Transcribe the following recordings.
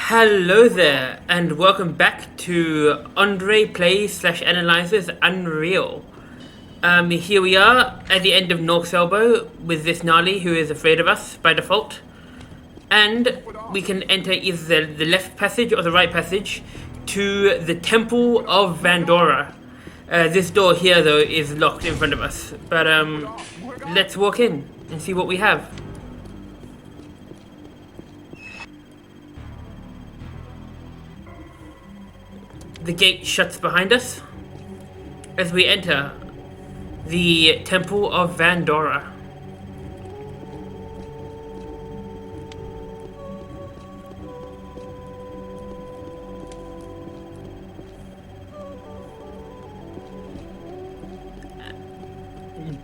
Hello there, and welcome back to André Plays / Analyses Unreal. Here we are at the end of North's Elbow with this Gnarly who is afraid of us by default. And we can enter either the left passage or the right passage to the Temple of Vandora. This door here though is locked in front of us, but let's walk in and see what we have. The gate shuts behind us as we enter the Temple of Vandora.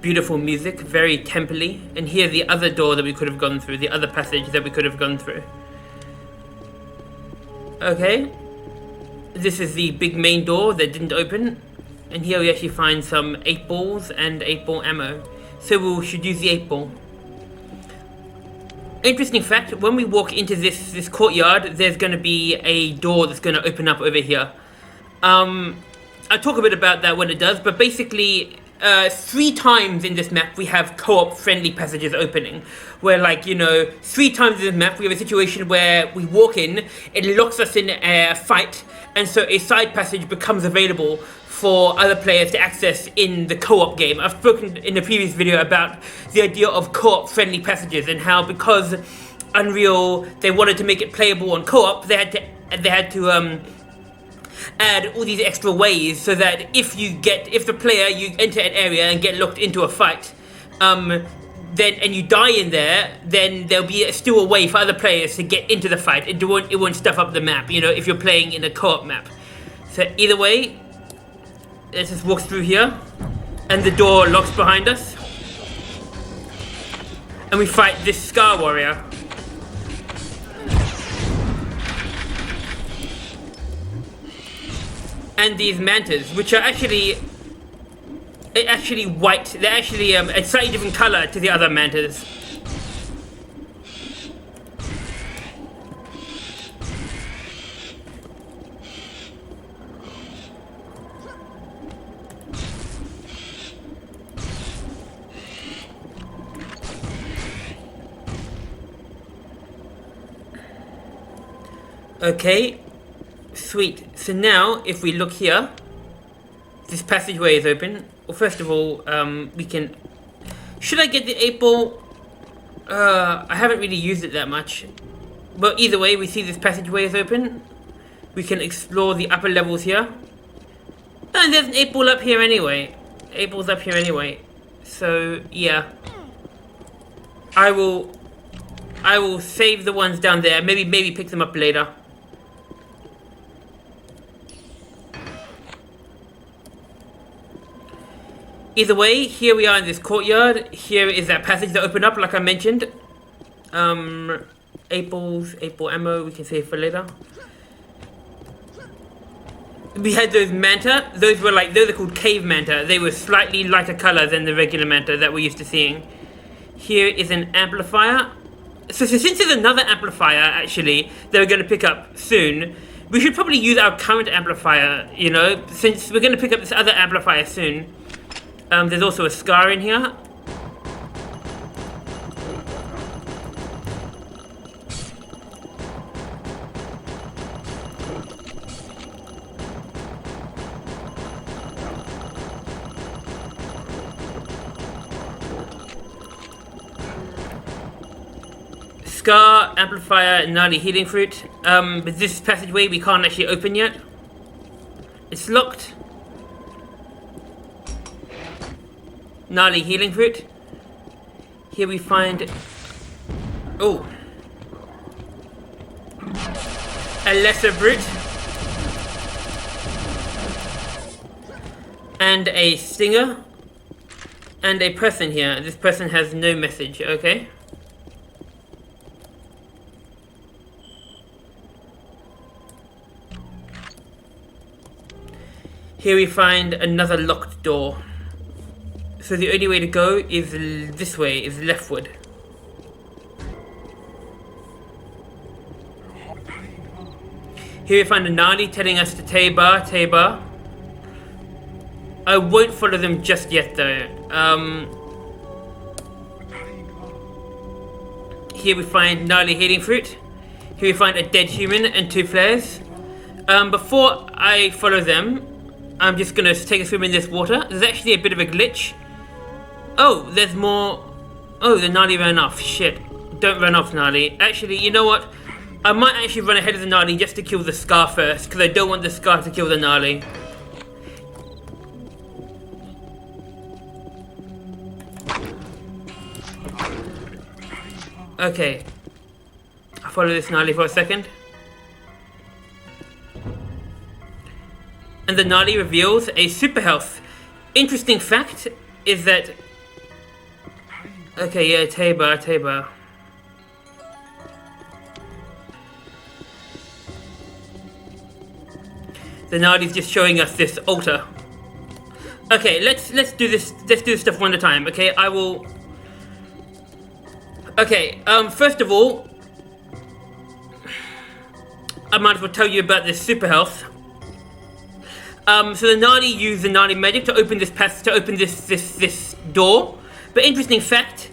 Beautiful music, very temple-y, and here's the other door that we could have gone through, the other passage that we could have gone through. Okay. This is the big main door that didn't open, and here we actually find some 8 balls and 8 ball ammo. So we should use the 8 ball. Interesting fact, when we walk into this courtyard, there's going to be a door that's going to open up over here. I'll talk a bit about that when it does, but basically 3 times in this map we have co-op friendly passages opening, where 3 times in this map we have a situation where we walk in, it locks us in a fight, and so a side passage becomes available for other players to access in the co-op game. I've spoken in a previous video about the idea of co-op friendly passages and how, because Unreal, they wanted to make it playable on co-op, they had to add all these extra ways so that if you enter an area and get locked into a fight, and you die in there, then there'll be still a way for other players to get into the fight. It won't stuff up the map, if you're playing in a co-op map. So either way, let's just walk through here, and the door locks behind us, and we fight this Scar Warrior. And these mantas, which are actually white. They're actually a slightly different color to the other mantas. Okay, sweet. So now, if we look here, this passageway is open. Well, first of all, we can... Should I get the 8 ball? I haven't really used it that much. But either way, we see this passageway is open. We can explore the upper levels here. And there's an 8 ball up here anyway. 8 balls up here anyway. So, yeah. I will save the ones down there. Maybe pick them up later. Either way, here we are in this courtyard. Here is that passage that opened up, like I mentioned. 8 balls, 8 ball ammo, we can save for later. We had those manta. Those are called cave manta. They were slightly lighter color than the regular manta that we're used to seeing. Here is an amplifier. So since there's another amplifier, actually, that we're going to pick up soon, we should probably use our current amplifier, since we're going to pick up this other amplifier soon. There's also a Scar in here. Scar, amplifier, gnarly healing fruit. But this passageway we can't actually open yet. It's locked. Gnarly healing fruit. Here we find a lesser brute and a stinger and a person here. This person has no message. Okay. Here we find another locked door. So the only way to go is this way, is leftward. Here we find a Gnarly telling us to Tabor. I won't follow them just yet though. Here we find Gnarly Healing Fruit. Here we find a dead human and 2 flares. Before I follow them, I'm just gonna take a swim in this water. There's actually a bit of a glitch. Oh, there's more. Oh, the Gnarly ran off. Shit. Don't run off, Gnarly. Actually, you know what? I might actually run ahead of the Gnarly just to kill the Scar first, because I don't want the Scar to kill the Gnarly. Okay. I'll follow this Gnarly for a second. And the Gnarly reveals a super health. Interesting fact is that... Okay, yeah, Tabor. The Gnarly's just showing us this altar. Okay, let's do this. Let's do this stuff one at a time. Okay, I will. Okay, first of all, I might as well tell you about this super health. So the Gnarly used the Gnarly magic to open this door. But interesting fact,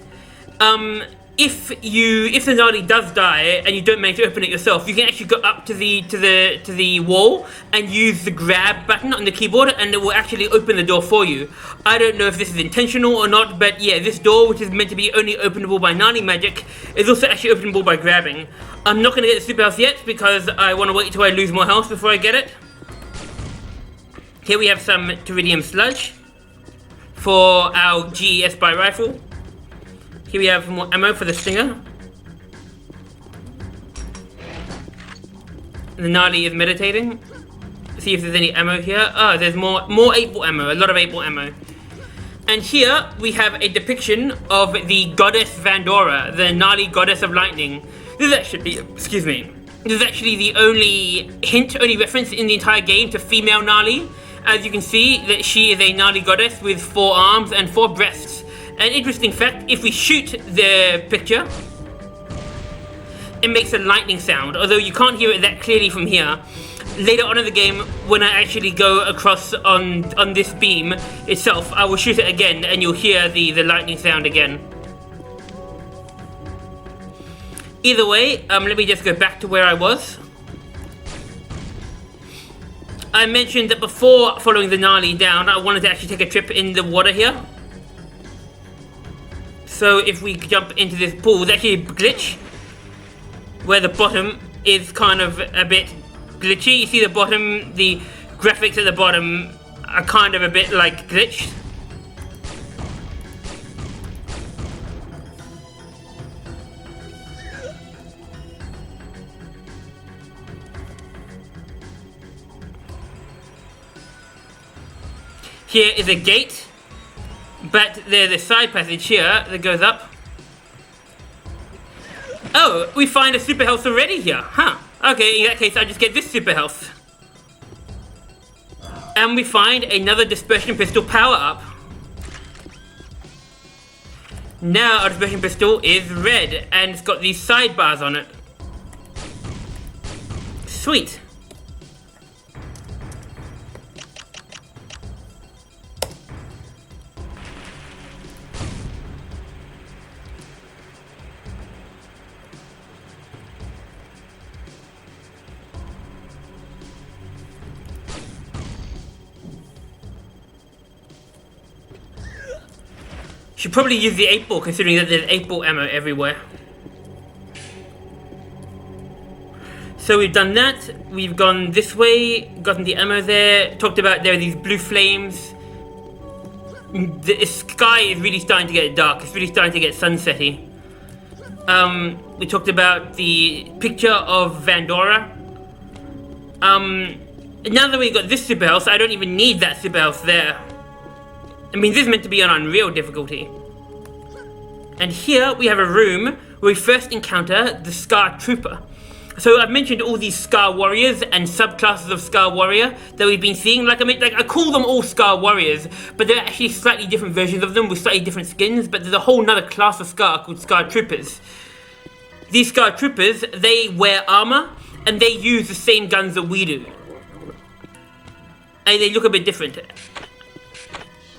if the Gnarly does die and you don't manage to open it yourself, you can actually go up to the wall and use the grab button on the keyboard, and it will actually open the door for you. I don't know if this is intentional or not, but yeah, this door, which is meant to be only openable by Gnarly magic, is also actually openable by grabbing. I'm not going to get the super health yet because I want to wait until I lose more health before I get it. Here we have some Pteridium sludge for our GES by rifle. Here we have more ammo for the Stinger. The Gnarly is meditating. See if there's any ammo here. Oh, there's more 8-ball ammo, a lot of 8-ball ammo. And here we have a depiction of the goddess Vandora, the Gnarly goddess of lightning. This is actually, excuse me, this is actually the only reference in the entire game to female Gnarly. As you can see, that she is a Gnarly goddess with 4 arms and 4 breasts. An interesting fact, if we shoot the picture, it makes a lightning sound, although you can't hear it that clearly from here. Later on in the game, when I actually go across on this beam itself, I will shoot it again and you'll hear the lightning sound again. Either way, let me just go back to where I was. I mentioned that before following the Gnarly down, I wanted to actually take a trip in the water here. So if we jump into this pool, there's actually a glitch where the bottom is kind of a bit glitchy. You see the bottom, the graphics at the bottom are kind of a bit like glitched. Here is a gate. But there's a side passage here that goes up. Oh, we find a super health already here. Huh. Okay, in that case, I'll just get this super health. And we find another dispersion pistol power up. Now our dispersion pistol is red and it's got these sidebars on it. Sweet. Should probably use the 8-ball considering that there's 8-ball ammo everywhere. So we've done that, we've gone this way, gotten the ammo there, talked about there are these blue flames. The sky is really starting to get dark, it's really starting to get sunsetty. We talked about the picture of Vandora. Now that we've got this super health, I don't even need that super health there. I mean, this is meant to be on Unreal difficulty. And here we have a room where we first encounter the Scar Trooper. So I've mentioned all these Scar Warriors and subclasses of Scar Warrior that we've been seeing. I call them all Scar Warriors, but they're actually slightly different versions of them with slightly different skins, but there's a whole nother class of Scar called Scar Troopers. These Scar Troopers, they wear armor, and they use the same guns that we do. And they look a bit different,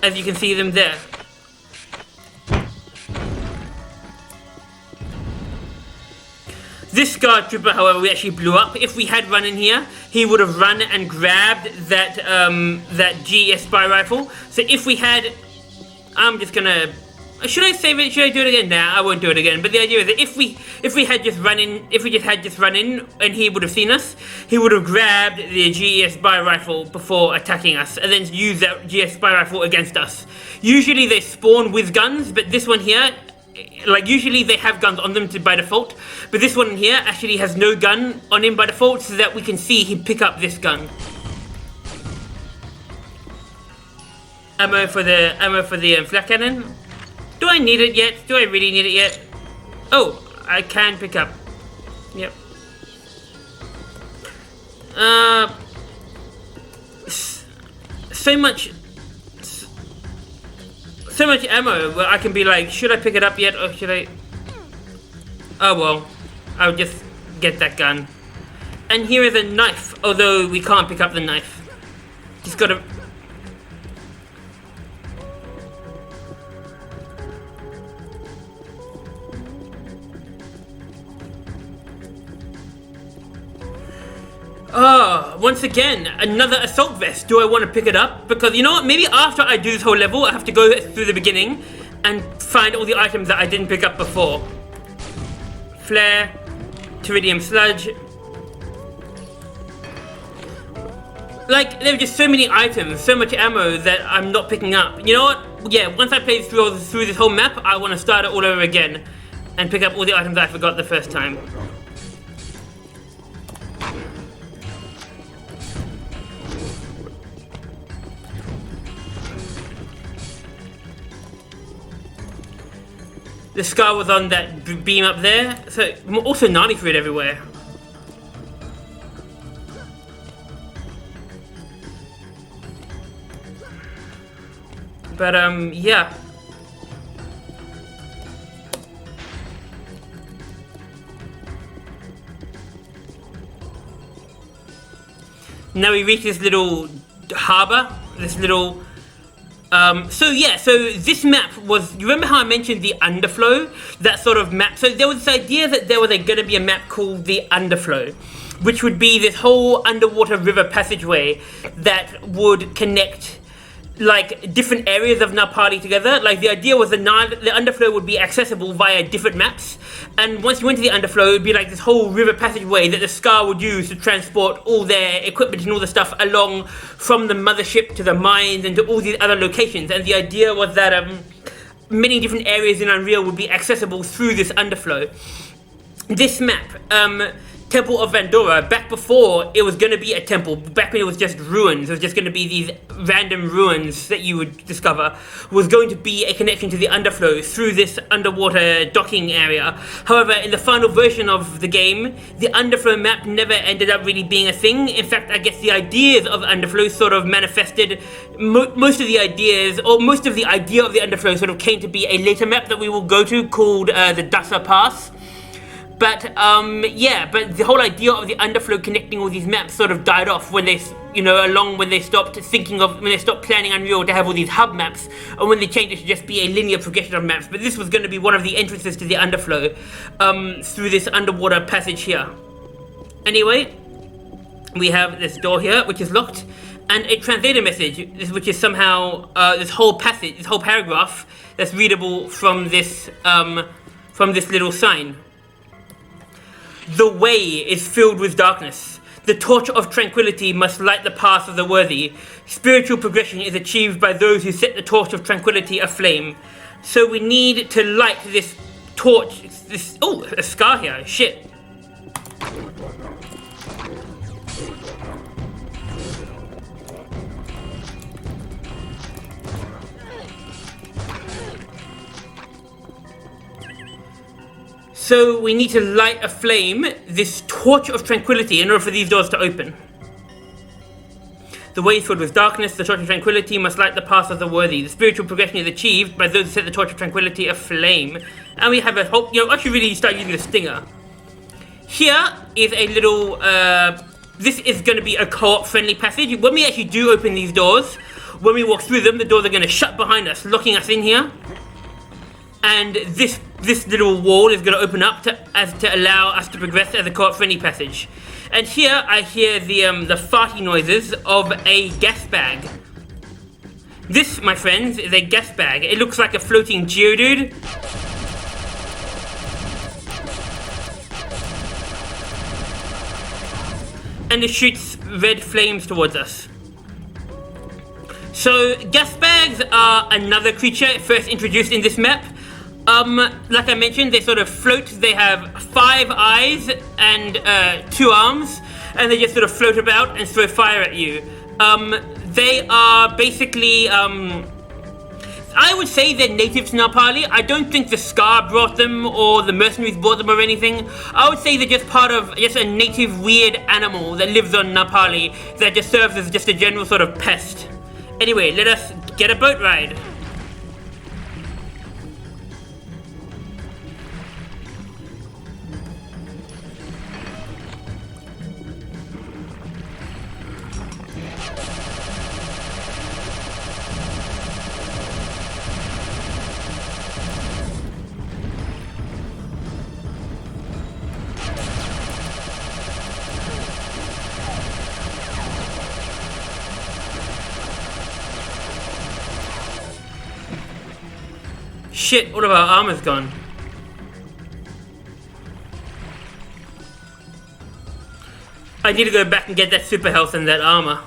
as you can see them there. This Scar Trooper, however, we actually blew up. If we had run in here, he would have run and grabbed that that GES spy rifle. So if we had, I'm just gonna, should I save it? Should I do it again? Nah, I won't do it again. But the idea is that if we had just run in, and he would have seen us, he would have grabbed the GES spy rifle before attacking us, and then used that GES spy rifle against us. Usually they spawn with guns, but this one here, like usually they have guns on them by default, but this one here actually has no gun on him by default, so that we can see him pick up this gun. Ammo for the flak cannon. Do I need it yet? Do I really need it yet? Oh, I can pick up. Yep. So much ammo where I can be like, should I pick it up yet, or should I? Oh well, I'll just get that gun. And here is a knife, although we can't pick up the knife. Just gotta. Once again, another assault vest. Do I want to pick it up? Because you know what, maybe after I do this whole level, I have to go through the beginning and find all the items that I didn't pick up before. Flare, Pteridium Sludge. Like, there are just so many items, so much ammo that I'm not picking up. You know what? Yeah, once I play through this whole map, I want to start it all over again and pick up all the items I forgot the first time. The Scar was on that beam up there, so also Nani Fruit everywhere. But yeah. Now we reach this little harbor, this little. So this map was, you remember how I mentioned the underflow? That sort of map. So there was this idea that there was going to be a map called the underflow, which would be this whole underwater river passageway that would connect like different areas of Napali together. Like the idea was the underflow would be accessible via different maps, and once you went to the underflow, it would be like this whole river passageway that the Scar would use to transport all their equipment and all the stuff along from the mothership to the mines and to all these other locations. And the idea was that many different areas in Unreal would be accessible through this underflow. This map, Temple of Vandora, back before it was going to be a temple, back when it was just ruins, it was just going to be these random ruins that you would discover, was going to be a connection to the underflow through this underwater docking area. However, in the final version of the game, the underflow map never ended up really being a thing. In fact, I guess the ideas of underflow sort of manifested, most of the ideas, or most of the idea of the underflow sort of came to be a later map that we will go to called the Dasa Pass. But but the whole idea of the underflow connecting all these maps sort of died off when they, when they stopped planning Unreal to have all these hub maps, and when they changed it to just be a linear progression of maps. But this was going to be one of the entrances to the underflow, through this underwater passage here. Anyway, we have this door here, which is locked, and a translator message, which is somehow this whole paragraph that's readable from this little sign. The way is filled with darkness. The torch of tranquility must light the path of the worthy. Spiritual progression is achieved by those who set the torch of tranquility aflame. So we need to light this torch. Oh, a Scar here. Shit. So we need to light aflame this torch of tranquility in order for these doors to open. The way is filled with darkness. The torch of tranquility must light the path of the worthy. The spiritual progression is achieved by those who set the torch of tranquility aflame. And we have a whole, I should really start using the stinger. Here is a little, this is going to be a co-op friendly passage. When we actually do open these doors, when we walk through them, the doors are going to shut behind us, locking us in here. And this little wall is going to open up to allow us to progress as a co-op friendly passage. And here I hear the farting noises of a gas bag. This, my friends, is a gas bag. It looks like a floating geodude. And it shoots red flames towards us. So, gas bags are another creature first introduced in this map. Like I mentioned, they sort of float. They have 5 eyes and 2 arms, and they just sort of float about and throw fire at you. They are basically, I would say they're native to Napali. I don't think the Scar brought them or the mercenaries brought them or anything. I would say they're just part of just a native weird animal that lives on Napali that just serves as just a general sort of pest. Anyway, let us get a boat ride. Shit, all of our armor's gone. I need to go back and get that super health and that armor.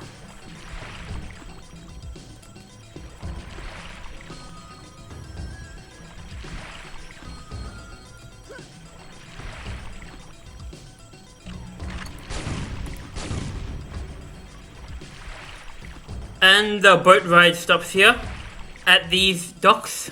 And the boat ride stops here at these docks.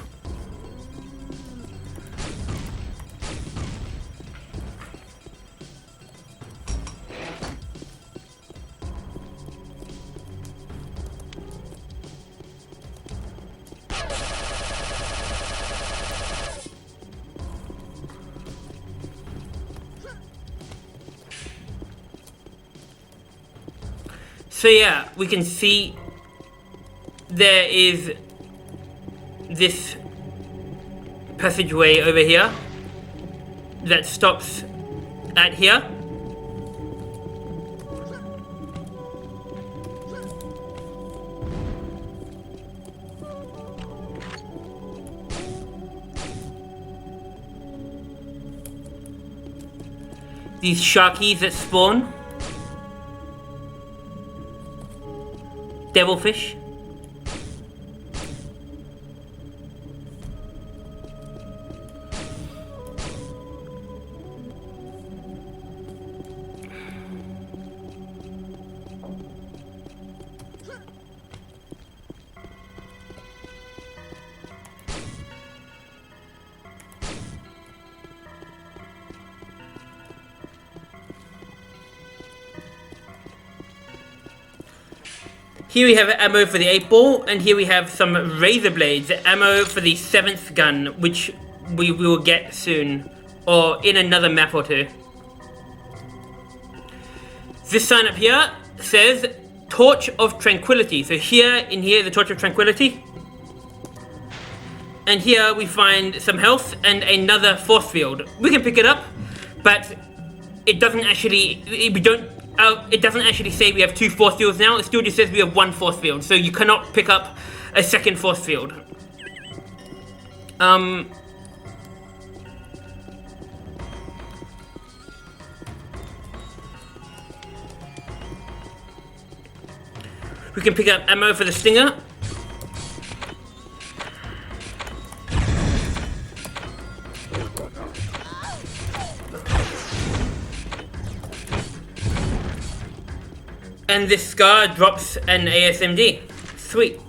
So yeah, we can see there is this passageway over here that stops at here. These sharkies that spawn. Devilfish. Here we have ammo for the 8-ball, and here we have some razor blades, ammo for the 7th gun, which we will get soon, or in another map or two. This sign up here says Torch of Tranquility. So in here, the Torch of Tranquility. And here we find some health and another force field. We can pick it up, but it doesn't actually, it doesn't actually say we have 2 force fields now. It still just says we have 1 force field. So you cannot pick up a second force field. We can pick up ammo for the Stinger. And this Scar drops an ASMD. Sweet.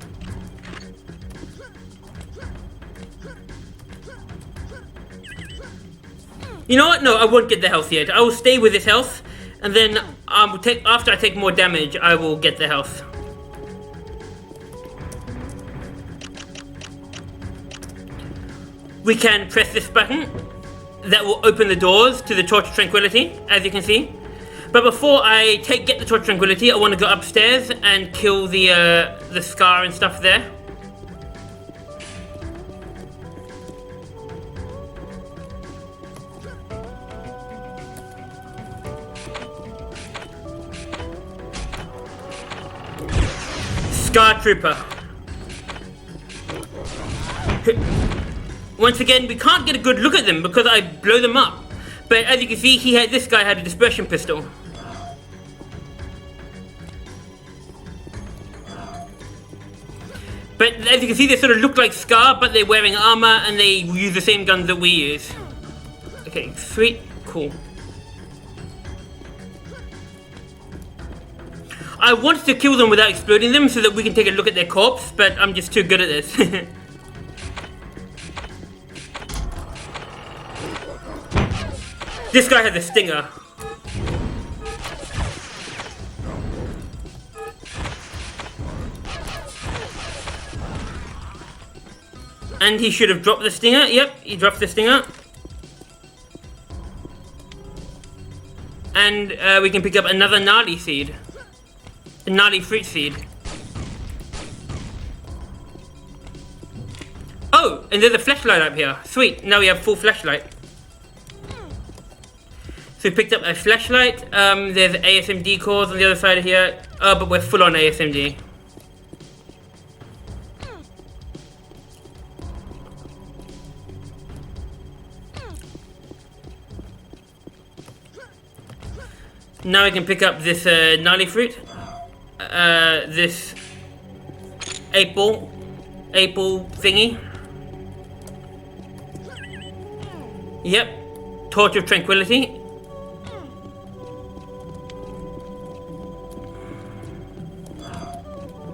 You know what? No, I won't get the health yet. I will stay with this health, and then after I take more damage, I will get the health. We can press this button that will open the doors to the Torch of Tranquility, as you can see. But before I get the Torch of Tranquility, I want to go upstairs and kill the Scar and stuff there. Scar Trooper. Once again, we can't get a good look at them because I blow them up. But as you can see, this guy had a dispersion pistol. But as you can see, they sort of look like Scar, but they're wearing armor and they use the same guns that we use. Okay, sweet, cool. I wanted to kill them without exploding them so that we can take a look at their corpse, but I'm just too good at this. This guy has a stinger. And he should have dropped the stinger. Yep, he dropped the stinger. And we can pick up another gnarly seed. A gnarly fruit seed. Oh, and there's a flashlight up here. Sweet, now we have full flashlight. So we picked up a flashlight. There's ASMD cores on the other side of here. Oh, but we're full on ASMD. Now we can pick up this gnarly fruit. This apple thingy. Yep, Torch of Tranquility.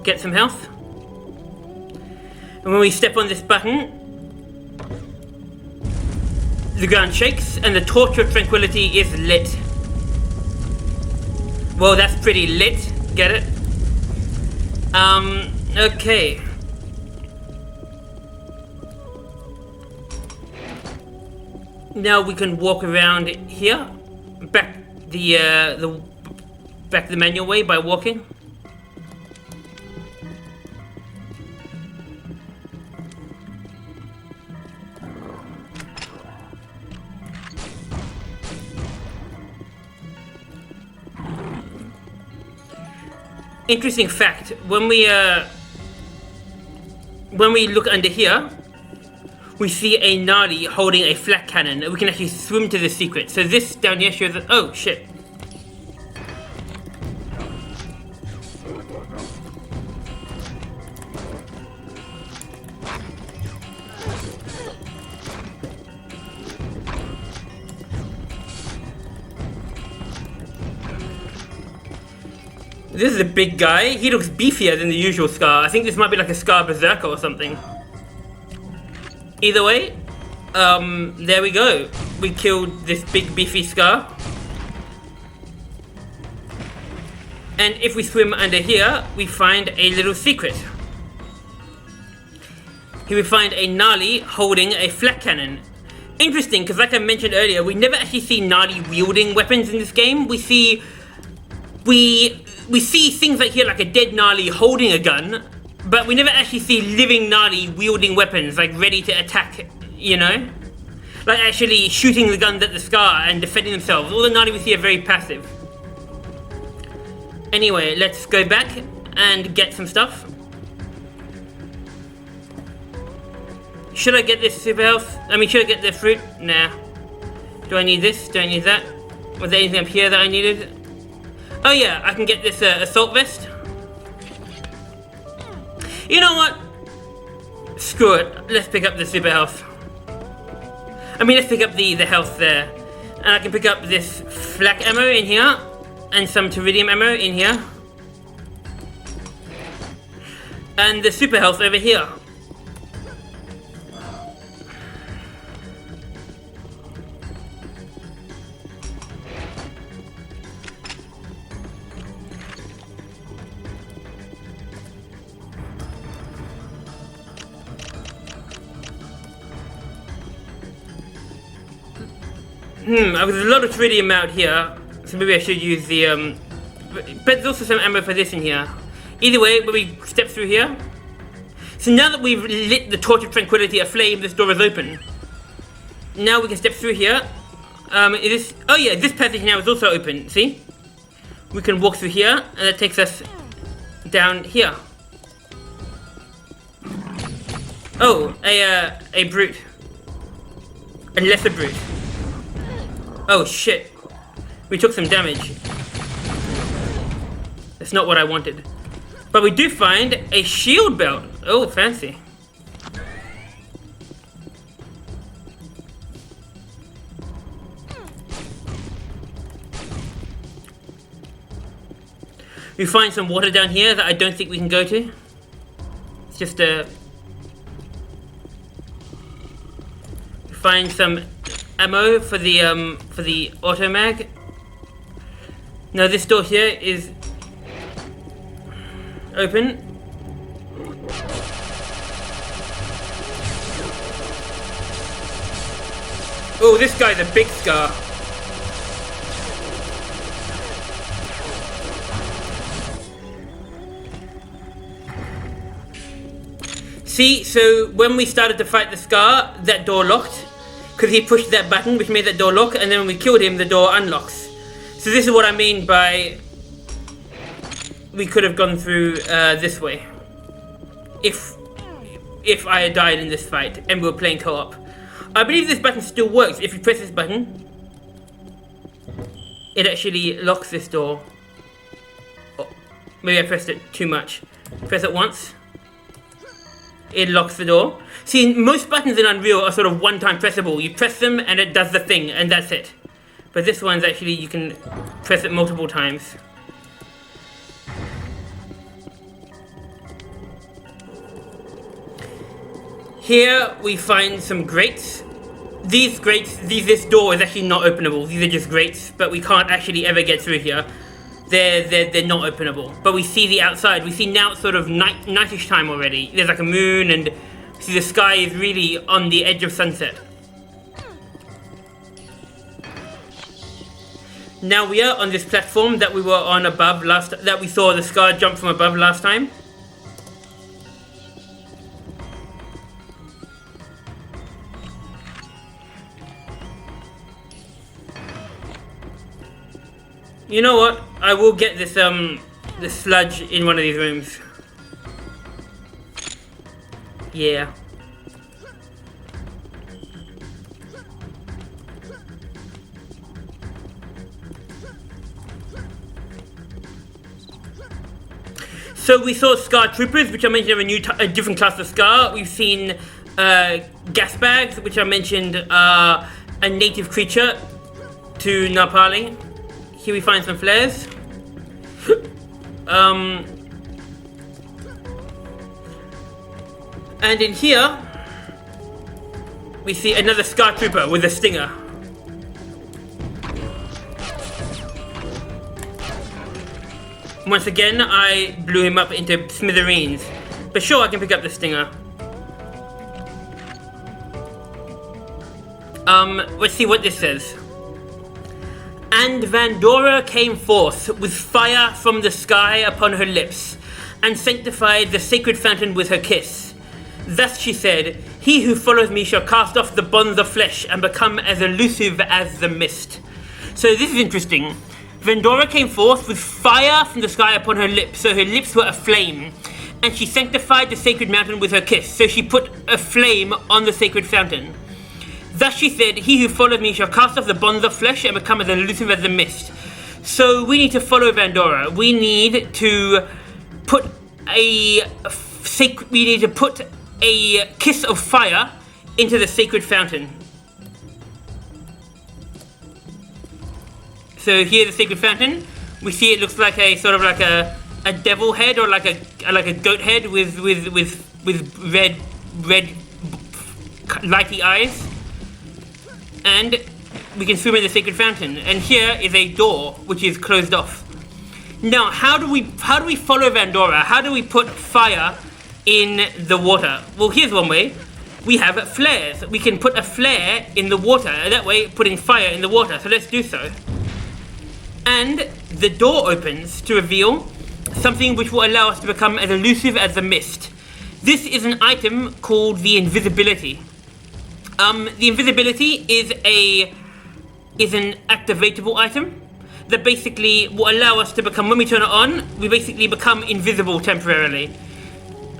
Get some health. And when we step on this button, the ground shakes and the Torch of Tranquility is lit. Well, that's pretty lit. Get it? Okay. Now we can walk around here, back the manual way by walking. Interesting fact, when we look under here, we see a gnarly holding a flak cannon. We can actually swim to the secret. So this down here shows that, oh shit. This is a big guy. He looks beefier than the usual Scar. I think this might be like a Scar Berserker or something. Either way, there we go. We killed this big beefy Scar. And if we swim under here, we find a little secret. Here we find a gnarly holding a flak cannon. Interesting, because like I mentioned earlier, we never actually see gnarly wielding weapons in this game. We see things like here, like a dead gnarly holding a gun, but we never actually see living gnarly wielding weapons, like ready to attack, you know? Like actually shooting the guns at the Scar and defending themselves. All the gnarly we see are very passive. Anyway, let's go back and get some stuff. Should I get this super health? Should I get the fruit? Nah. Do I need this? Do I need that? Was there anything up here that I needed? Oh yeah, I can get this assault vest. You know what? Screw it. Let's pick up the super health. Let's pick up the health there. And I can pick up this flak ammo in here. And some pteridium ammo in here. And the super health over here. There's a lot of tritium out here, so maybe I should use the but there's also some ammo for this in here. Either way, when we step through here. So now that we've lit the torch of tranquility aflame, this door is open. Now we can step through here. This passage now is also open, see? We can walk through here, and that takes us down here. Oh, a brute. A lesser brute. Oh shit. We took some damage. That's not what I wanted. But we do find a shield belt. Oh, fancy. We find some water down here that I don't think we can go to. It's just a... We find some ammo for the auto mag. Now this door here is open. Oh, this guy's a big scar. See, so when we started to fight the Scar, that door locked, because he pushed that button which made that door lock, and then when we killed him, the door unlocks. So this is what I mean by we could have gone through this way, if I had died in this fight and we were playing co-op. I believe this button still works. If you press this button, it actually locks this door. Oh, maybe I pressed it too much. Press it once. It locks the door. See, most buttons in Unreal are sort of one-time pressable. You press them and it does the thing, and that's it. But this one's actually, you can press it multiple times. Here we find some grates. These grates, this door is actually not openable. These are just grates, but we can't actually ever get through here. They're not openable. But we see the outside. We see now it's sort of nightish time already. There's like a moon, and see the sky is really on the edge of sunset. Now we are on this platform that we were on above that we saw the Scar jump from above last time. You know what? I will get this this sludge in one of these rooms. Yeah. So we saw Scar Troopers, which I mentioned are a different class of Scar. We've seen gas bags, which I mentioned are a native creature to Napali. Here we find some flares. And in here, we see another Scar Trooper with a stinger. Once again, I blew him up into smithereens. But sure, I can pick up the stinger. Let's see what this says. And Vandora came forth with fire from the sky upon her lips, and sanctified the sacred fountain with her kiss. Thus she said, "He who follows me shall cast off the bonds of flesh and become as elusive as the mist." So this is interesting. Vandora came forth with fire from the sky upon her lips, so her lips were aflame, and she sanctified the sacred mountain with her kiss, so she put a flame on the sacred fountain. Thus she said, "He who follows me shall cast off the bonds of flesh and become as elusive as the mist." So we need to follow Vandora. We need to put a kiss of fire into the sacred fountain. So here's the sacred fountain. We see it looks like a sort of like a devil head, or like a goat head with red lighty eyes. And we can swim in the sacred fountain. And here is a door which is closed off. Now, how do we follow Vandora? How do we put fire in the water? Well, here's one way. we have flares. We can put a flare in the water, and that way putting fire in the water. So let's do so. And the door opens to reveal something which will allow us to become as elusive as the mist. This is an item called the invisibility. The invisibility is an activatable item that basically will allow us to become, when we turn it on, we basically become invisible temporarily.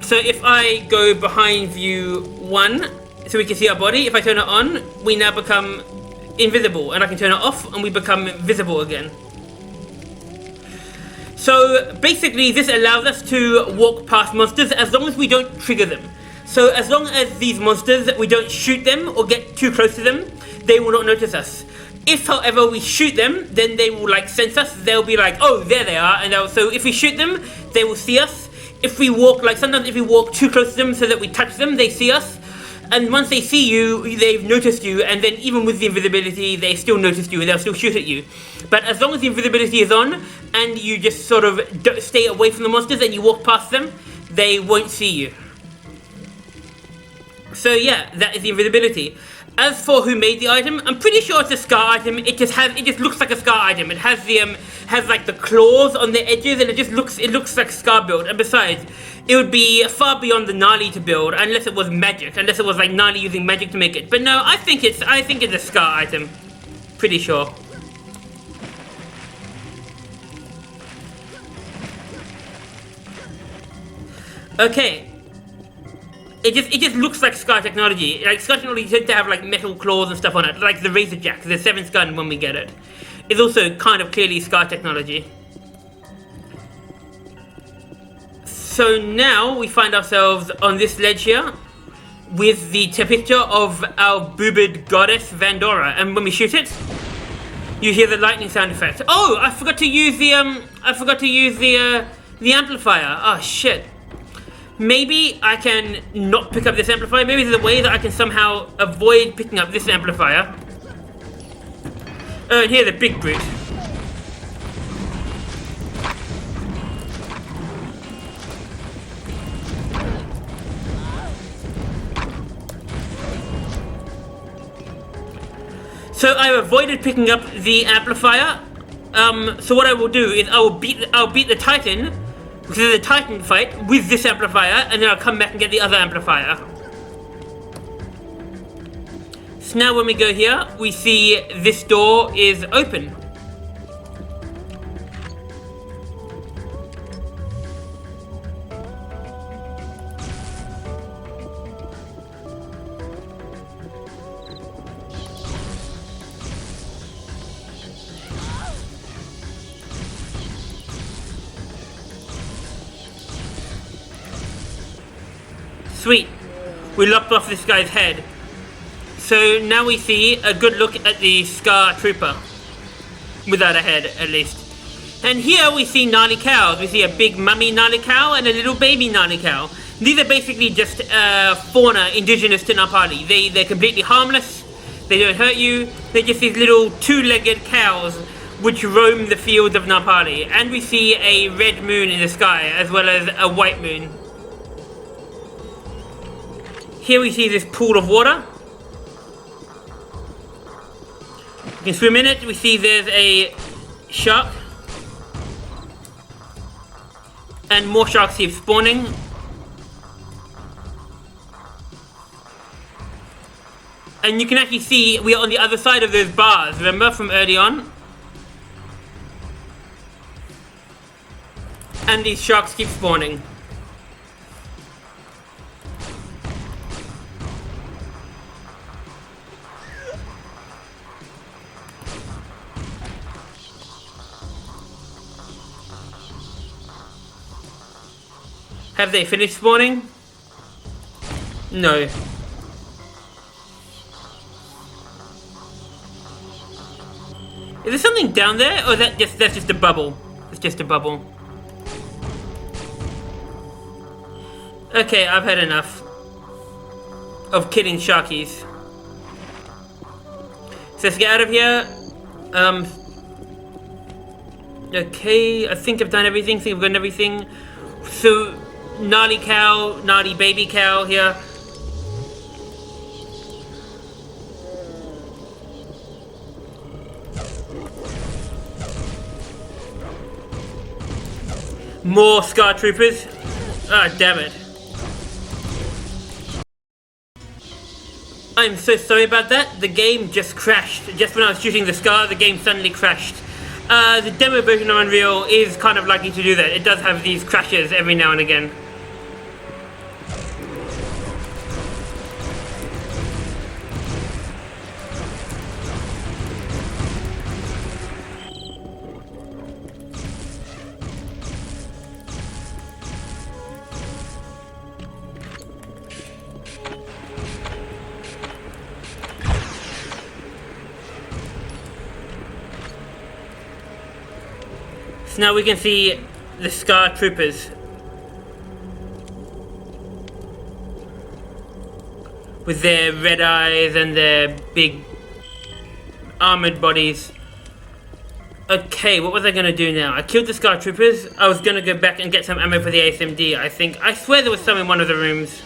So if I go behind view 1, so we can see our body, if I turn it on, we now become invisible, and I can turn it off and we become visible again. So basically this allows us to walk past monsters as long as we don't trigger them. So as long as these monsters, we don't shoot them or get too close to them, they will not notice us. If, however, we shoot them, then they will like sense us. They'll be like, oh, there they are. And so if we shoot them, they will see us. If we walk, like sometimes if we walk too close to them so that we touch them, they see us. And once they see you, they've noticed you. And then even with the invisibility, they still notice you and they'll still shoot at you. But as long as the invisibility is on and you just sort of stay away from the monsters and you walk past them, they won't see you. So yeah, that is the invisibility. As for who made the item, I'm pretty sure it's a Scar item. It just looks like a Scar item. It has the has like the claws on the edges, and it looks like Scar build. And besides, it would be far beyond the Gnarly to build unless it was magic, unless it was like Gnarly using magic to make it. But no, I think it's a Scar item. Pretty sure. Okay. It just looks like Scar technology. Like Scar technology tends to have like metal claws and stuff on it, like the Razor Jack, the 7th gun when we get it. It's also kind of clearly Scar technology. So now we find ourselves on this ledge here with the picture of our boobed goddess Vandora, and when we shoot it, you hear the lightning sound effect. Oh, I forgot to use the amplifier. Oh shit. Maybe I can not pick up this amplifier. Maybe there's a way that I can somehow avoid picking up this amplifier. Oh, and here's the big brute. So I avoided picking up the amplifier. So what I will do is I'll beat the Titan, because there's a Titan fight with this amplifier, and then I'll come back and get the other amplifier. So now when we go here, we see this door is open. Sweet, we lopped off this guy's head. So now we see a good look at the Scar Trooper. Without a head, at least. And here we see gnarly cows. We see a big mummy gnarly cow and a little baby gnarly cow. These are basically just fauna indigenous to Napali. They're completely harmless. They don't hurt you. They're just these little two-legged cows which roam the fields of Napali. And we see a red moon in the sky, as well as a white moon. Here we see this pool of water. You can swim in it. We see there's a shark. And more sharks keep spawning. And you can actually see we are on the other side of those bars, remember, from early on? And these sharks keep spawning. Have they finished spawning? No. Is there something down there, or that's just a bubble? It's just a bubble. Okay, I've had enough of killing sharkies. So let's get out of here. Okay, I think I've done everything. I think I've done everything. So gnarly cow, gnarly baby cow here. More Scar Troopers. Ah, damn it. I'm so sorry about that. The game just crashed. Just when I was shooting the Scar, the game suddenly crashed. The demo version of Unreal is kind of likely to do that. It does have these crashes every now and again. Now we can see the Scar Troopers with their red eyes and their big armored bodies. Okay, what was I gonna do now? I killed the Scar Troopers. I was gonna go back and get some ammo for the ASMD, I think. I swear there was some in one of the rooms.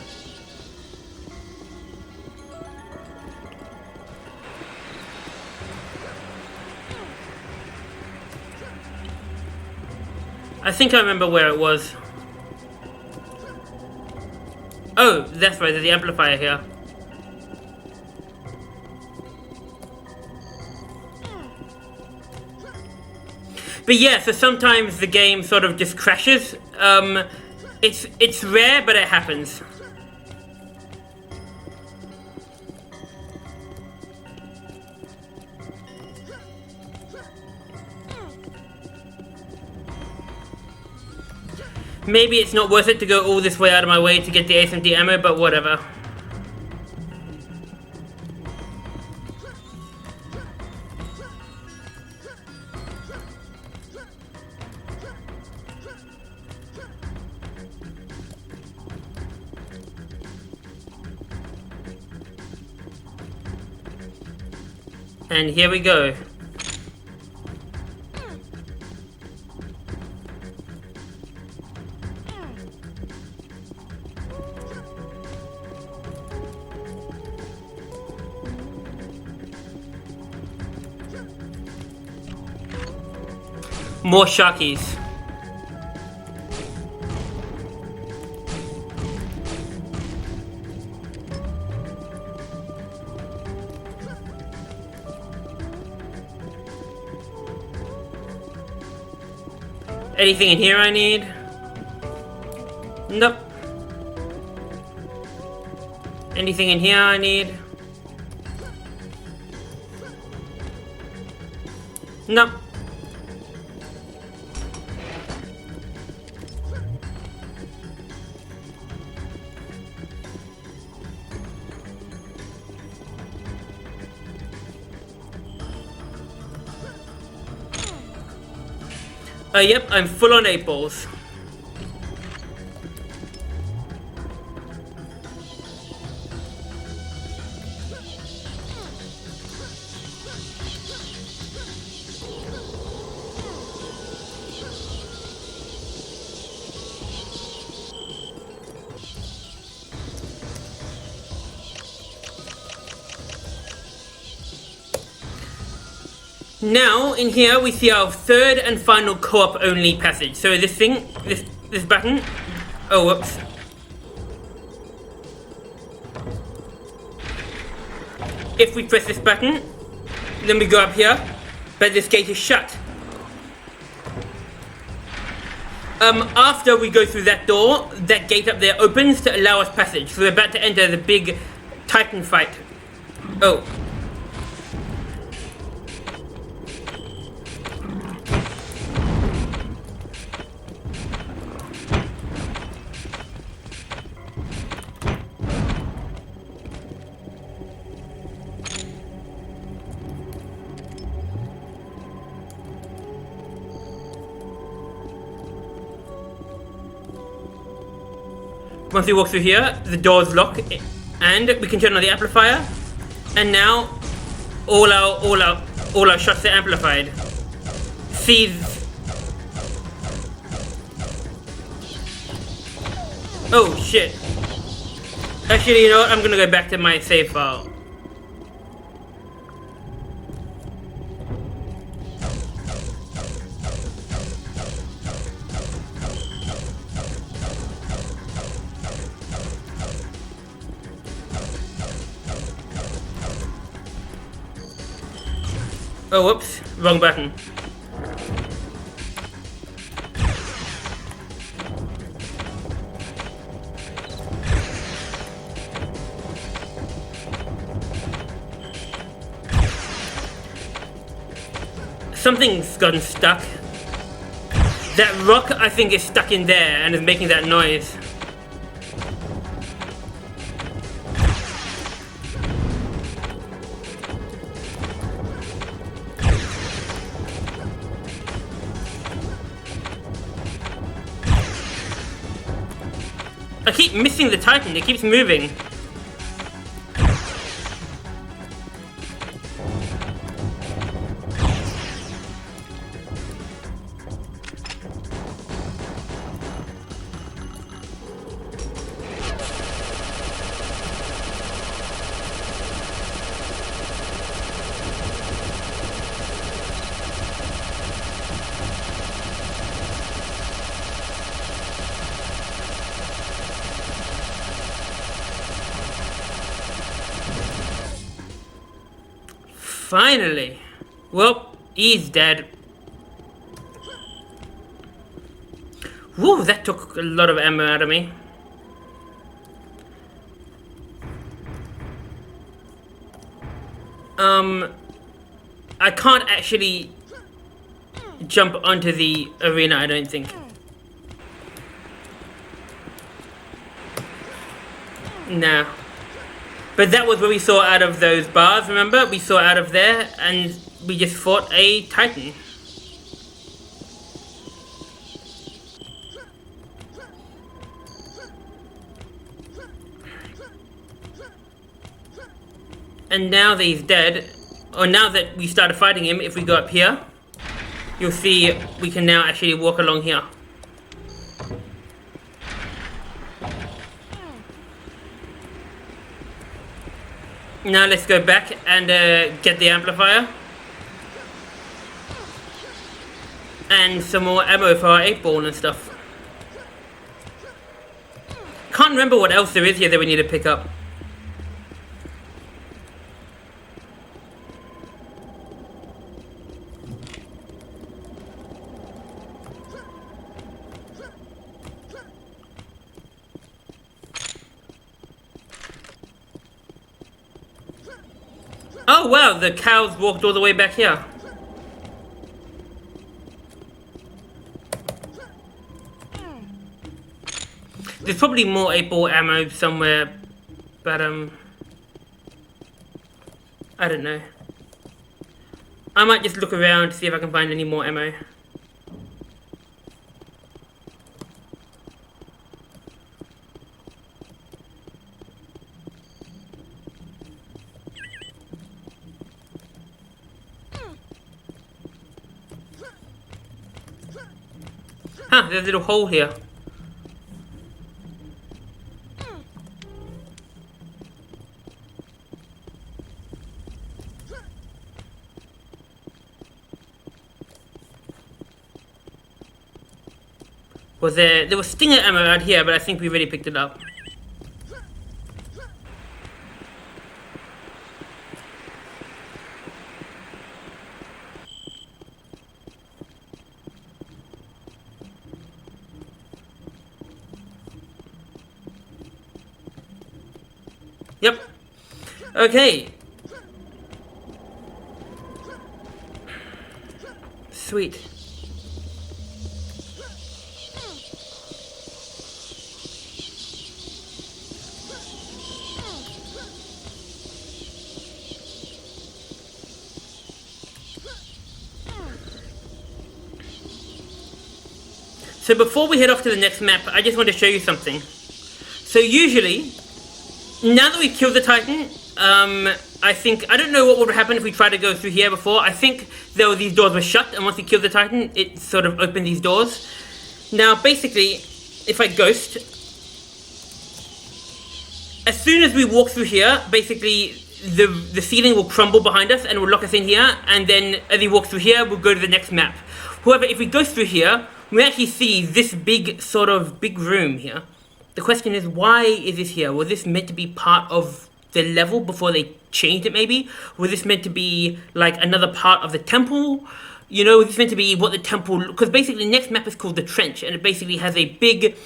I think I remember where it was. Oh, that's right, there's the amplifier here. But yeah, so sometimes the game sort of just crashes. It's rare, but it happens. Maybe it's not worth it to go all this way out of my way to get the ASMD ammo, but whatever. And here we go. More Sharkies. Anything in here I need? Nope. Anything in here I need? Nope. Yep, I'm full on 8 balls. Now, in here, we see our third and final co-op only passage. So this thing, this button, oh whoops. If we press this button, then we go up here, but this gate is shut. After we go through that door, that gate up there opens to allow us passage. So we're about to enter the big Titan fight. Oh. Once we walk through here, the doors lock, and we can turn on the amplifier. And now, all our shots are amplified. Sees. Oh shit! Actually, you know what? I'm gonna go back to my save file. Oh, whoops. Wrong button. Something's gotten stuck. That rock, I think, is stuck in there and is making that noise. I keep missing the Titan, it keeps moving. Finally! Well, he's dead. Whoa, that took a lot of ammo out of me. I can't actually jump onto the arena, I don't think. Nah. But that was where we saw out of those bars, remember? We saw out of there, and we just fought a Titan. And now that he's dead, or now that we started fighting him, if we go up here, you'll see we can now actually walk along here. Now let's go back and get the amplifier. And some more ammo for our 8-ball and stuff. Can't remember what else there is here that we need to pick up. Oh wow, the cows walked all the way back here. There's probably more 8-ball ammo somewhere, but I don't know. I might just look around to see if I can find any more ammo. Huh, there's a little hole here. Was there was stinger ammo out here, but I think we already picked it up. Yep. Okay. Sweet. So before we head off to the next map, I just want to show you something. So usually, now that we've killed the Titan, I don't know what would happen if we tried to go through here before. I think these doors were shut, and once we killed the Titan, it sort of opened these doors. Now, basically, if I ghost, as soon as we walk through here, basically, the ceiling will crumble behind us and will lock us in here, and then as we walk through here, we'll go to the next map. However, if we go through here, we actually see this big room here. The question is, why is this here? Was this meant to be part of the level before they changed it maybe? Was this meant to be like another part of the temple? You know, was this meant to be what the temple... Because basically next map is called the Trench, and it basically has a big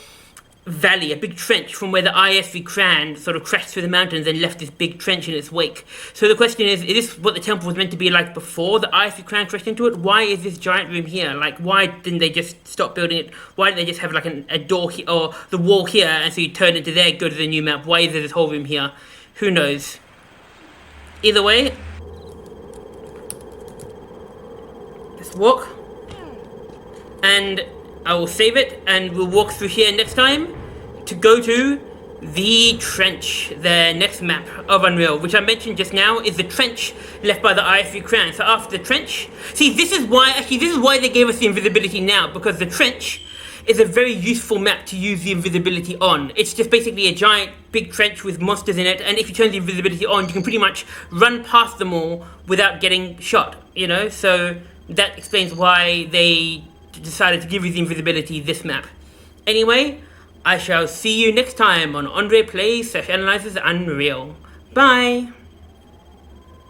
valley, a big trench from where the ISV Cran sort of crashed through the mountains and left this big trench in its wake. So the question is this what the temple was meant to be like before the ISV Cran crashed into it? Why is this giant room here? Like, why didn't they just stop building it? Why didn't they just have like a door here, or the wall here, and so you turn into there, go to the new map? Why is there this whole room here? Who knows? Either way, let's walk. And I will save it, and we'll walk through here next time to go to the Trench, the next map of Unreal, which I mentioned just now is the trench left by the ISV Cran. So after the trench, see, this is why they gave us the invisibility now, because the trench is a very useful map to use the invisibility on. It's just basically a giant big trench with monsters in it, and if you turn the invisibility on, you can pretty much run past them all without getting shot, you know? So that explains why they decided to give you the invisibility this map. Anyway, I shall see you next time on André Plays / Analyses Unreal. Bye!